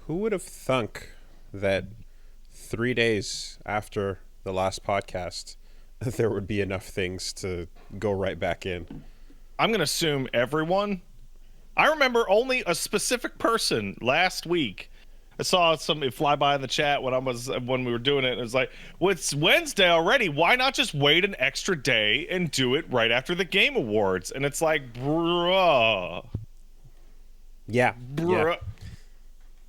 Who would have thunk that 3 days after the last podcast, there would be enough things to go right back in? I'm going to assume everyone. I remember only a specific person last week. I saw somebody fly by in the chat when we were doing it. And it was like, well, it's Wednesday already. Why not just wait an extra day and do it right after the Game Awards? And it's like, bruh. Yeah. Bruh.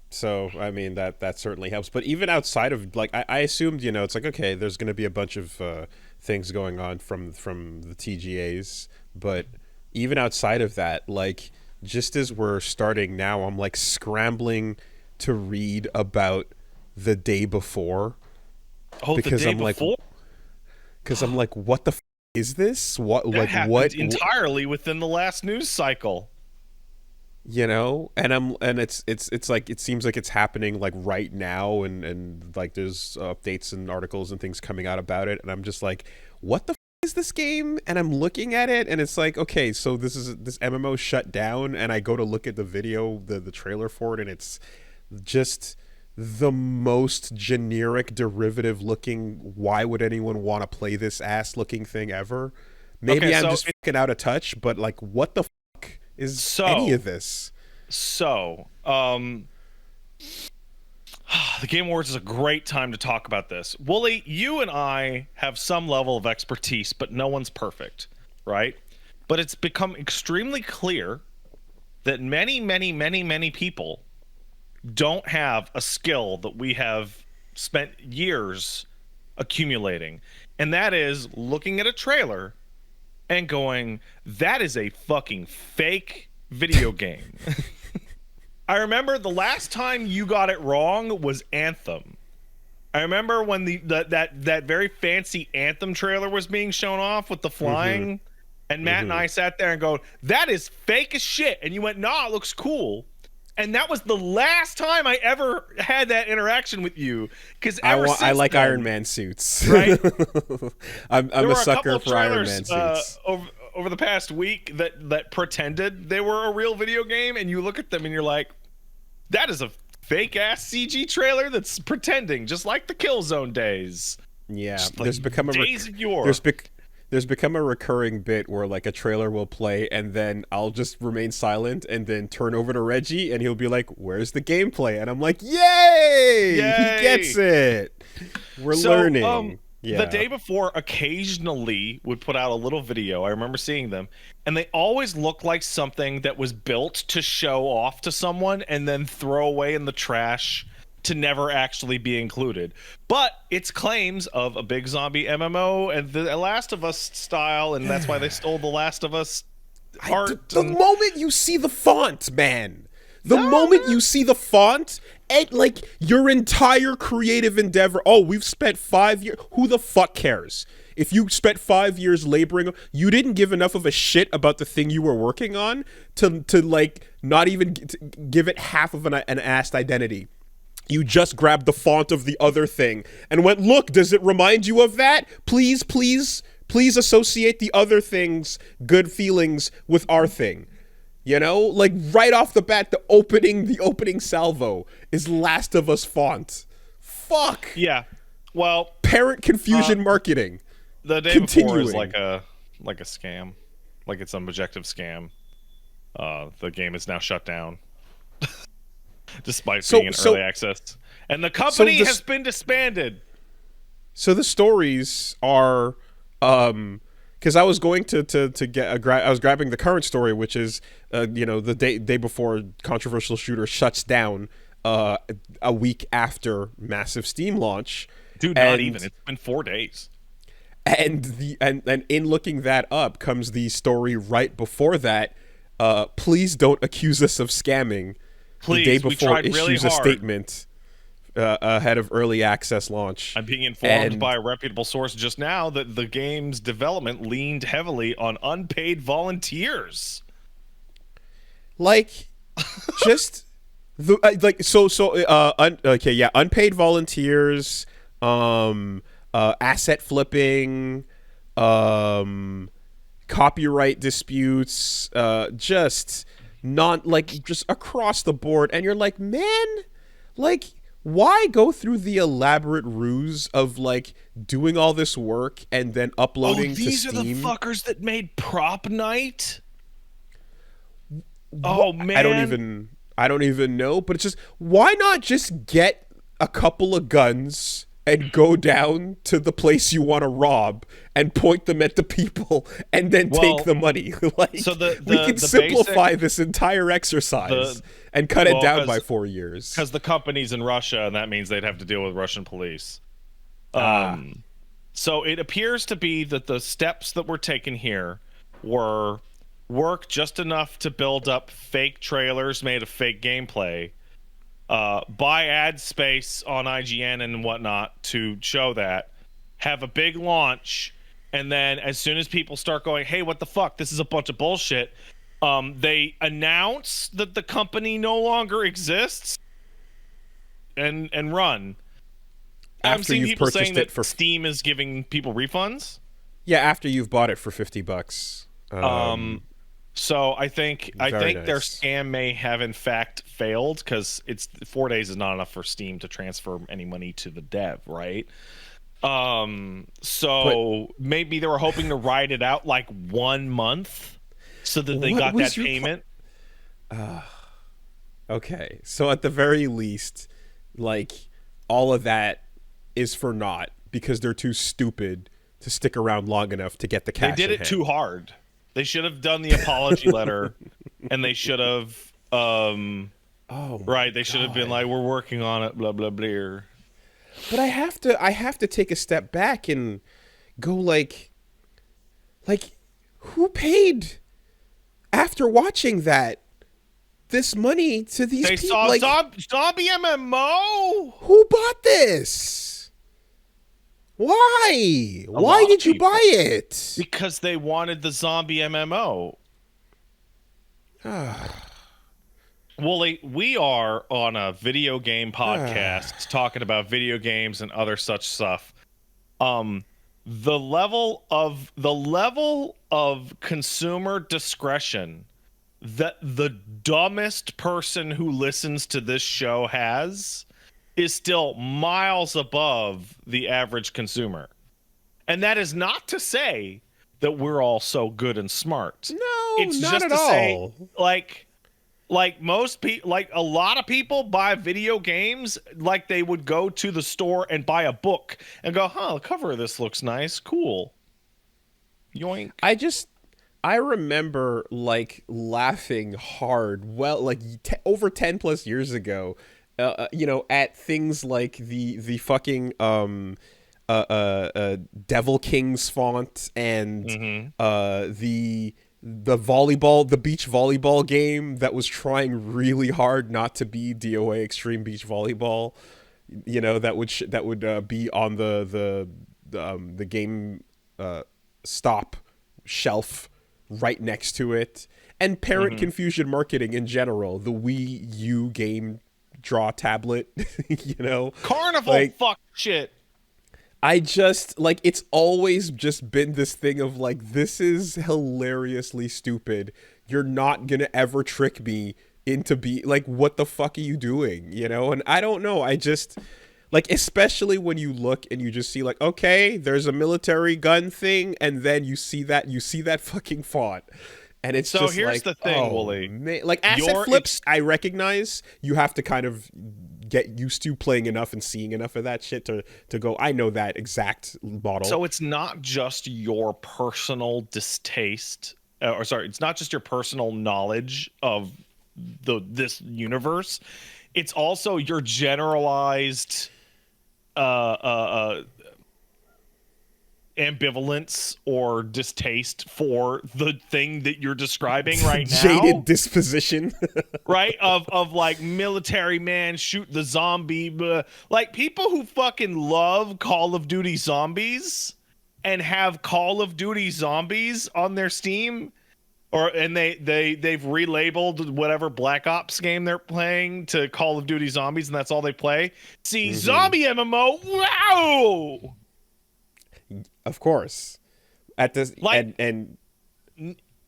So, I mean, that certainly helps. But even outside of, like, I assumed, it's like, okay, there's going to be a bunch of things going on from the TGAs. But even outside of that, like, just as we're starting now, I'm, like, scrambling to read about the day before. Oh, because the day I'm before? like, because I'm like, what the is this? What, That like, happened what? entirely within the last news cycle. And it's like it seems like it's happening like right now, and like there's updates and articles and things coming out about it, and I'm just like, what the is this game? And I'm looking at it, and it's like, okay, so this MMO shut down, and I go to look at the video, the trailer for it, and it's just the most generic derivative looking, why would anyone want to play this ass looking thing ever? Maybe Okay, I'm so just fucking out of touch, but like, what the is any of this? The Game Awards is a great time to talk about this. Wooly, you and I have some level of expertise, but no one's perfect, right? But it's become extremely clear that many people don't have a skill that we have spent years accumulating. And that is looking at a trailer and going, that is a fucking fake video game. I remember the last time you got it wrong was Anthem. I remember when that very fancy Anthem trailer was being shown off with the flying, and Matt and I sat there and go, that is fake as shit. And you went, nah, it looks cool. And that was the last time I ever had that interaction with you. Because I like then, Iron Man suits. Right? I'm a sucker for Iron Man suits. Over the past week that pretended they were a real video game, and you look at them and you're like, that is a fake ass CG trailer that's pretending, just like the Killzone days. Yeah, like there's become days of yore. There's become a recurring bit where like a trailer will play and then I'll just remain silent and then turn over to Reggie and he'll be like, "Where's the gameplay?" And I'm like, "Yay! He gets it. We're learning." The day before occasionally would put out a little video. I remember seeing them, and they always looked like something that was built to show off to someone and then throw away in the trash to never actually be included. But it's claims of a big zombie MMO and the Last of Us style, and that's why they stole the Last of Us art. The moment you see the font, man. The moment you see the font, and like your entire creative endeavor, we've spent 5 years. Who the fuck cares? If you spent 5 years laboring, you didn't give enough of a shit about the thing you were working on to like not even give it half of an assed identity. You just grabbed the font of the other thing and went, look, does it remind you of that? Please associate the other thing's good feelings with our thing. Like right off the bat, the opening salvo is Last of Us font. Fuck. Yeah. Well, parent confusion marketing. The day before is like a scam, like it's an objective scam. The game is now shut down, despite being in early access, and the company has been disbanded. So the stories are, because I was going to get I was grabbing the current story, which is the day before Controversial Shooter shuts down, a week after massive Steam launch. Dude, not even. It's been 4 days. And in looking that up comes the story right before that. Please don't accuse us of scamming. Please, the day before issues really a statement ahead of early access launch. I'm being informed by a reputable source just now that the game's development leaned heavily on unpaid volunteers. Like, just unpaid volunteers, asset flipping, copyright disputes, just across the board. And you're like, man, Like, why go through the elaborate ruse of like doing all this work and then Oh, uploading to these are the Steam? fuckers that made Prop Night? Oh I don't man. even know, but it's just, why not just get a couple of guns and go down to the place you want to rob and point them at the people and then take Well, the money? Like, so we can simplify basic this entire exercise the and cut it well, down by 4 years. because the company's in Russia, and that means they'd have to deal with Russian police. Ah, So it appears to be that the steps that were taken here were work just enough to build up fake trailers made of fake gameplay, buy ad space on IGN and whatnot to show that, have a big launch, and then as soon as people start going, hey, what the fuck, this is a bunch of bullshit, they announce that the company no longer exists and run. I'm after seeing you've people saying purchased it that for Steam is giving people refunds. yeah, after you've bought it for $50. So I think Very their nice. scam may have in fact failed, because it's 4 days is not enough for Steam to transfer any money to the dev, right? So maybe they were hoping to ride it out like 1 month so that they What got was that your payment. Okay, so at the very least, like, all of that is for naught because they're too stupid to stick around long enough to get the They cash. did in it hand. too hard. They should have done the apology letter, and they should have Oh, my right. They should have been God. like, "We're working on it." Blah blah blah. But I have to take a step back and go like, who paid after watching that this money to these They people? saw Like, zombie MMO. who bought this? Why? A Why lot of did you people. buy it? Because they wanted the zombie MMO. Wooly, we are on a video game podcast talking about video games and other such stuff. The level of consumer discretion that the dumbest person who listens to this show has is still miles above the average consumer. And that is not to say that we're all so good and smart. No, It's not just at to say, all. like most people, like a lot of people buy video games like they would go to the store and buy a book and go, huh, the cover of this looks nice, cool. Yoink. I remember like laughing hard, well, like over 10 plus years ago, at things like the fucking Devil Kings font and the beach volleyball game that was trying really hard not to be DOA Extreme Beach Volleyball, that would be on the game stop shelf right next to it, and parent confusion marketing in general, the Wii U game draw tablet. Carnival like, fuck shit. I just, like, it's always just been this thing of like, this is hilariously stupid. You're not gonna ever trick me into like, what the fuck are you doing? And I don't know, I just, like, especially when you look and you just see like, okay, there's a military gun thing, and then you see that fucking font, and it's So just here's like, the thing, oh, Wooly. man. Like, asset flips, I recognize you have to kind of get used to playing enough and seeing enough of that shit to go, I know that exact model. So it's not just your personal distaste, it's not just your personal knowledge of this universe. It's also your generalized ambivalence or distaste for the thing that you're describing right now. Jaded disposition. Right, of like military man shoot the zombie, like people who fucking love Call of Duty Zombies and have Call of Duty Zombies on their Steam, and they've relabeled whatever Black Ops game they're playing to Call of Duty Zombies, and that's all they play. See, zombie MMO, wow. Of course. At this, Like, and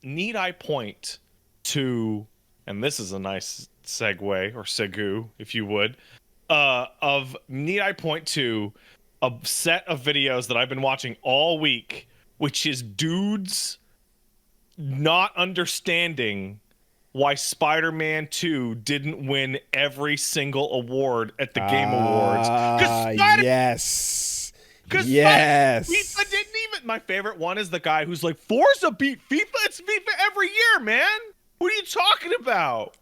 need I point to, and this is a nice segue or segu, if you would, need I point to a set of videos that I've been watching all week, which is dudes not understanding why Spider-Man 2 didn't win every single award at the Game Awards. Yes. Yes. FIFA didn't even. My favorite one is the guy who's like, Forza beat FIFA. It's FIFA every year, man. What are you talking about?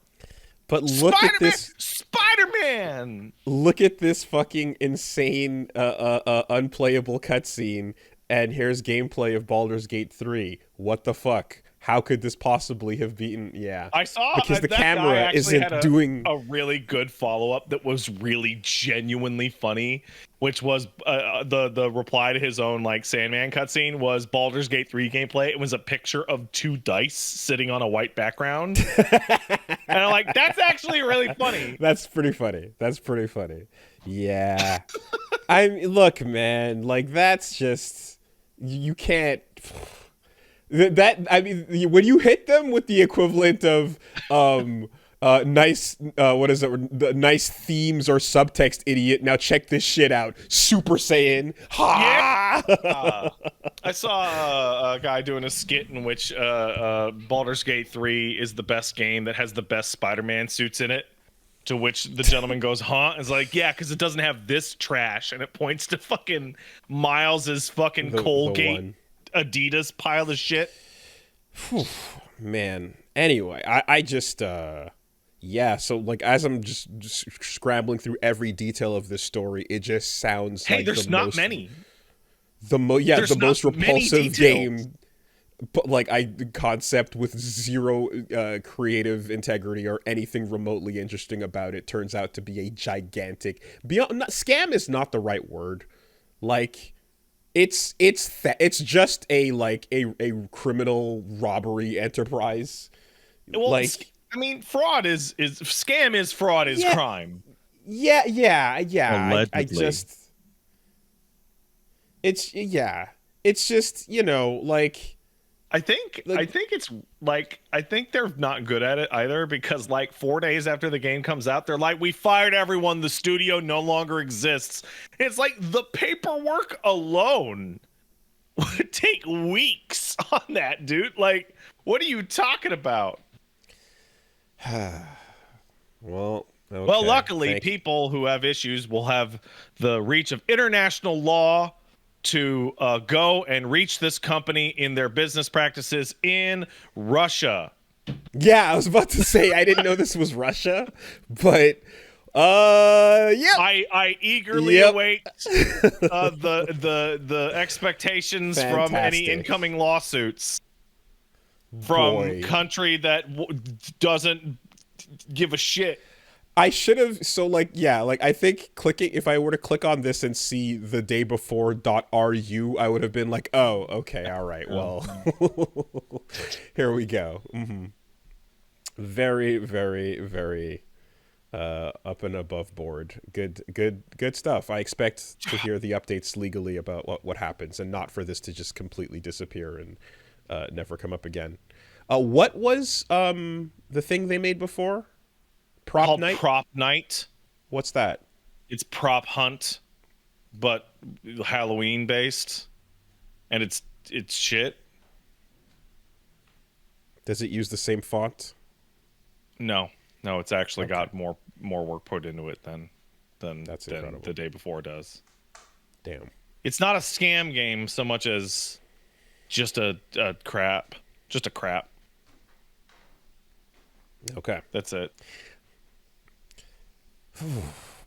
But look at this Spider-Man. Look at this fucking insane unplayable cutscene, and here's gameplay of Baldur's Gate 3. What the fuck? How could this possibly have beaten? Yeah, I saw because the that camera isn't doing a really good follow-up that was really genuinely funny, which was the reply to his own like Sandman cutscene was Baldur's Gate 3 gameplay. It was a picture of 2 dice sitting on a white background, and I'm like, that's actually really funny. That's pretty funny. Yeah, look, man, like that's just you can't. When you hit them with the equivalent of nice nice themes or subtext, idiot. Now check this shit out. Super Saiyan. Ha! Yeah. I saw a guy doing a skit in which Baldur's Gate 3 is the best game that has the best Spider-Man suits in it. To which the gentleman goes, huh? It's like, yeah, because it doesn't have this trash, and it points to fucking Miles's fucking Colgate Adidas pile of shit. Whew, man. Anyway, I just yeah, so like as I'm just scrambling through every detail of this story, it just sounds like there's not many. The most repulsive game, but like concept with zero creative integrity or anything remotely interesting about it turns out to be a gigantic scam is not the right word. Like it's just a criminal robbery enterprise. Well, like I mean, fraud is scam is fraud is crime. Yeah. Allegedly. I just it's just, you know, like I think it's like I think they're not good at it either, because like 4 days after the game comes out, they're like, we fired everyone, the studio no longer exists. And it's like the paperwork alone would take weeks on that, dude. Like, what are you talking about? Well, okay. Well, luckily, people who have issues will have the reach of international law to go and reach this company in their business practices in Russia. Yeah, I was about to say I didn't know this was Russia, but yeah. I eagerly await the expectations from any incoming lawsuits from country that doesn't give a shit. I should have, I think if I were to click on this and see the day before .ru, I would have been like, oh, okay, all right, well, here we go. Mm-hmm. Very, very, very up and above board. Good stuff. I expect to hear the updates legally about what happens, and not for this to just completely disappear and never come up again. What was the thing they made before? Prop Night. What's that? It's Prop Hunt, but Halloween based, and it's shit. Does it use the same font? No, it's actually got more work put into it than That's incredible. the day before does. Damn. It's not a scam game so much as just a crap. Just a crap. Okay. That's it.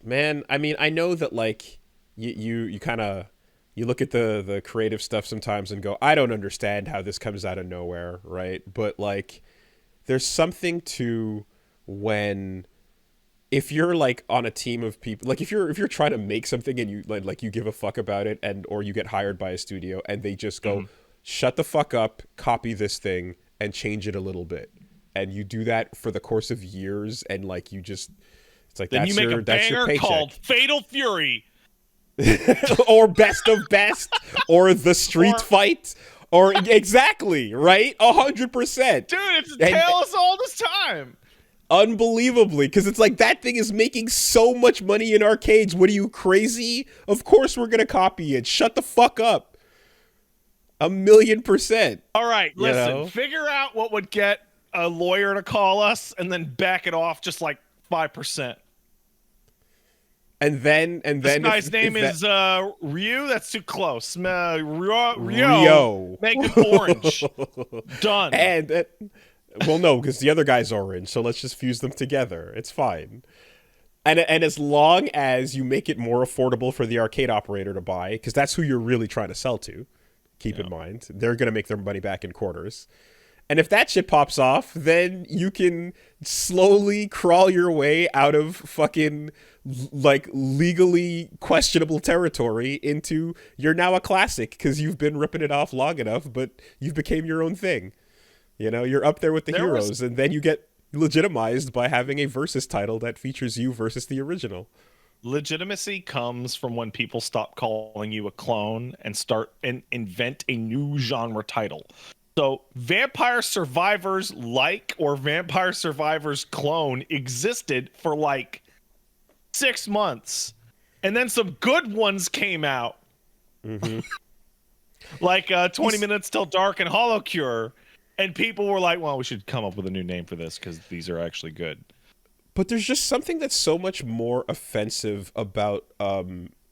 Man, I mean, I know that like you kind of you look at the creative stuff sometimes and go, I don't understand how this comes out of nowhere, right? But like there's something to when if you're like on a team of people, like if you're trying to make something and you like you give a fuck about it, and or you get hired by a studio and they just go, shut the fuck up, copy this thing and change it a little bit. And you do that for the course of years, and like you just it's like then that's you make a banger called Fatal Fury, or Best of Best, or the Street Fight, or exactly right, 100%. Dude, it's a tale us all this time. unbelievably, because it's like that thing is making so much money in arcades. What are you, crazy? Of course we're gonna copy it. Shut the fuck up. 1,000,000%. All right, listen. Figure out what would get a lawyer to call us, and then back it off just like 5%. And then this guy's name is Ryu. That's too close. Rio. Make it orange. Done. And well, no, because the other guy's orange. So let's just fuse them together. It's fine. And as long as you make it more affordable for the arcade operator to buy, because that's who you're really trying to sell to. Keep in mind, they're gonna make their money back in quarters. And if that shit pops off, then you can slowly crawl your way out of fucking like legally questionable territory into you're now a classic because you've been ripping it off long enough, but you've became your own thing. You know, you're up there with the heroes, and then you get legitimized by having a versus title that features you versus the original. Legitimacy comes from when people stop calling you a clone and start and invent a new genre title. So Vampire Survivors or Vampire Survivors clone existed for like 6 months, and then some good ones came out. Mm-hmm. Like 20 Minutes Till Dark and Hollow Cure, and people were like, well, we should come up with a new name for this because these are actually good. But there's just something that's so much more offensive about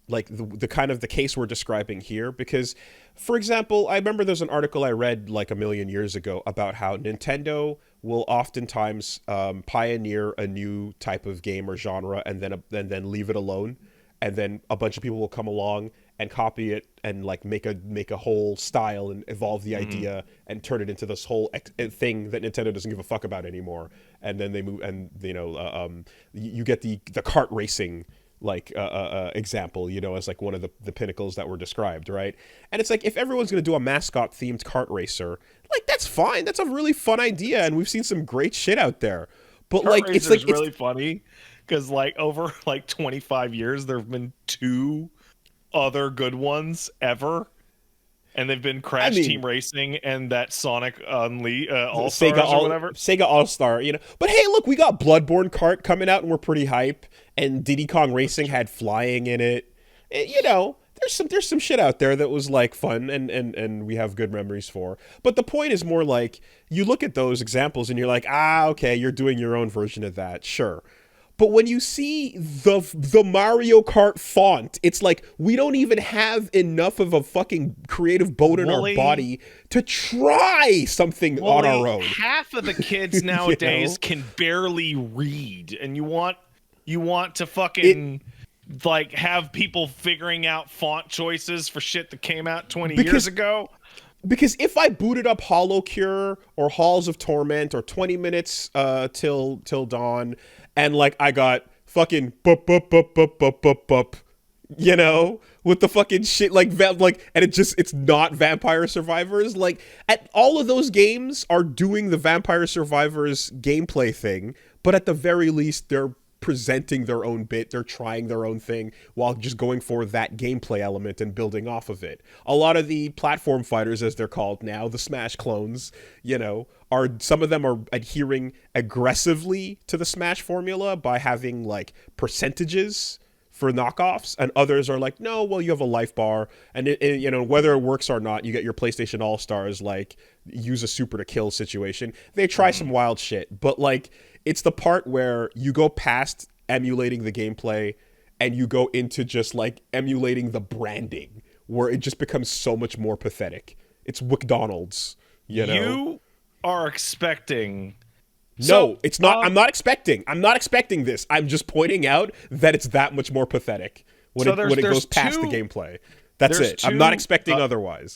like the kind of the case we're describing here, because for example, I remember there's an article I read like 1,000,000 years ago about how Nintendo will oftentimes pioneer a new type of game or genre and then leave it alone, and then a bunch of people will come along and copy it and like make a whole style and evolve the idea and turn it into this whole thing that Nintendo doesn't give a fuck about anymore. And then they move, and you get the kart racing like example, as like one of the pinnacles that were described, right? And it's like, if everyone's going to do a mascot themed kart racer, like that's fine. That's a really fun idea, and we've seen some great shit out there. But kart like it's like really funny because like over like 25 years there have been 2 other good ones ever, and they've been Crash Team Racing and that Sonic All Stars or whatever. Sega All Star, But hey, look, we got Bloodborne Kart coming out, and we're pretty hype. And Diddy Kong Racing had flying in it. There's some shit out there that was like fun, and we have good memories for. But the point is more like, you look at those examples and you're like, okay, you're doing your own version of that, sure. But when you see the Mario Kart font, it's like, we don't even have enough of a fucking creative bone in our body to try something on our own. Half of the kids nowadays can barely read, and you want to fucking like have people figuring out font choices for shit that came out 20 years ago. Because if I booted up Hollow Cure or Halls of Torment or 20 Minutes till Dawn, and like I got fucking bup, with the fucking shit like and it's not Vampire Survivors. Like, at all of those games are doing the Vampire Survivors gameplay thing, but at the very least they're presenting their own bit, they're trying their own thing while just going for that gameplay element and building off of it. A lot of the platform fighters, as they're called now, the Smash clones, some of them are adhering aggressively to the Smash formula by having like percentages for knockoffs, and others are like, no, well, you have a life bar, and whether it works or not, you get your PlayStation All-Stars, like use a super to kill situation. They try some wild shit, but like, it's the part where you go past emulating the gameplay and you go into just like emulating the branding, where it just becomes so much more pathetic. It's McDonald's, You are expecting... No, it's not. I'm not expecting this. I'm just pointing out that it's that much more pathetic when it goes past the gameplay. That's it. I'm not expecting otherwise.